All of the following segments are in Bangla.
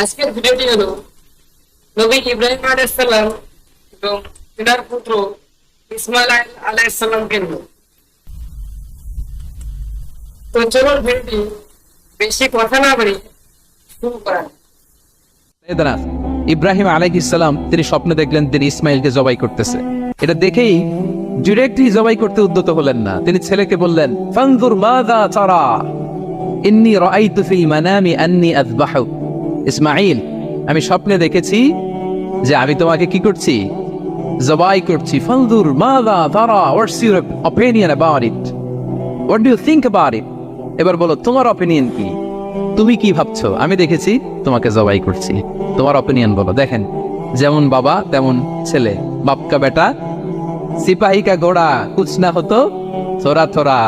আজকের ভিডিওটি হলো নবী ইব্রাহিম আলাইহিস সালাম এবং তার পুত্র ইসমাইল আলাইহিস সালামকে নিয়ে। তো চলুন ভিডিওটি বেশি কথা না বলে শুরু করা যাক। ইব্রাহিম আলাইহিস সালাম তিনি স্বপ্নে দেখলেন তিনি ইসমাইলকে জবাই করতেছে। এটা দেখেই ডিরেক্টলি জবাই করতে উদ্যত হলেন না, তিনি ছেলেকে বললেন ফানজুর মাযা তারা ইন্নী রাআইতু ফিল মানামি আন্নী আযবাহু। ইসমাইল, আমি স্বপ্নে দেখেছি যে আমি তোমাকে কি করছি, জবাই করছি। ফানজুর মাযা তারা, what's your opinion about it, what do you think about it. এবার বলো তোমার অপিনিয়ন কি, তুমি কি ভাবছো? আমি দেখেছি তোমাকে জবাই করছি, তোমার অপিনিয়ন বলো। দেখেন, যেমন বাবা তেমন ছেলে, বাপ কা বেটা সিপাহী কা ঘোড়া কুছ না হতো থোড়া থোড়া,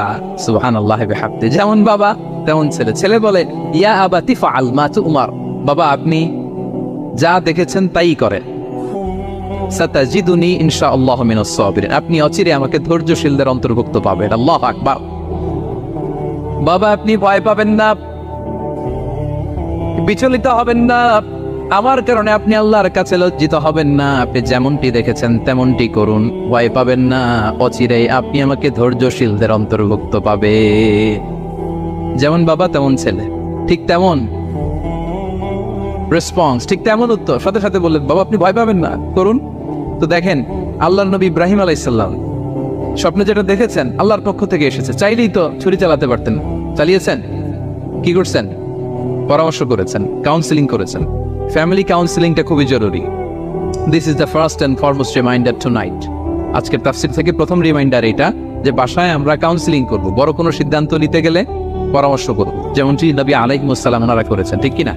সুবহানাল্লাহ বিহামদি। যেমন বাবা তেমন ছেলে। ছেলে বলে ইয়া আবাতি ফাআল মা তুমার, বাবা আপনি যা দেখেছেন তাই করেন। সাতাজিদুনি ইনশাআল্লাহ মিনাস সাবিরিন, আপনি অচিরে আমাকে ধৈর্যশীলদের অন্তর্ভুক্ত পাবেন। আল্লাহু আকবার। বাবা আপনি ভয় পাবেন না, বিচলিত হবেন না, আমার কারণে আপনি আল্লাহর কাছে লজ্জিত হবেন না। আপনি যেমনটি দেখেছেন তেমনটি করুন, ভয় পাবেন না, অচিরেই আপনি আমাকে ধৈর্যশীলদের অন্তর্ভুক্ত পাবে। যেমন বাবা তেমন ছেলে, ঠিক তেমন রেসপন্স, ঠিক তেমন উত্তর। সাথে সাথে বললেন বাবা আপনি ভয় পাবেন না, করুন। তো দেখেন, আল্লাহর নবী ইব্রাহিম আলাইহিস সালাম স্বপ্নে যেটা দেখেছেন আল্লাহর পক্ষ থেকে এসেছে। চাইলেই তো ছুরি চালাতে পারতেন, চালিয়েছেন। কি করছেন? পরামর্শ করেছেন, কাউন্সিলিং করেছেন। ফ্যামিলি কাউন্সিলিংটা খুবই জরুরি। This is the first and foremost reminder tonight. আজকের তাফসীর থেকে প্রথম রিমাইন্ডার এটা যে বাসায় আমরা কাউন্সিলিং করব, বড় কোনো সিদ্ধান্ত নিতে গেলে পরামর্শ করব, যেমনটি নবী আলাইহিস সালাম ওনারা করেছেন, ঠিক কিনা?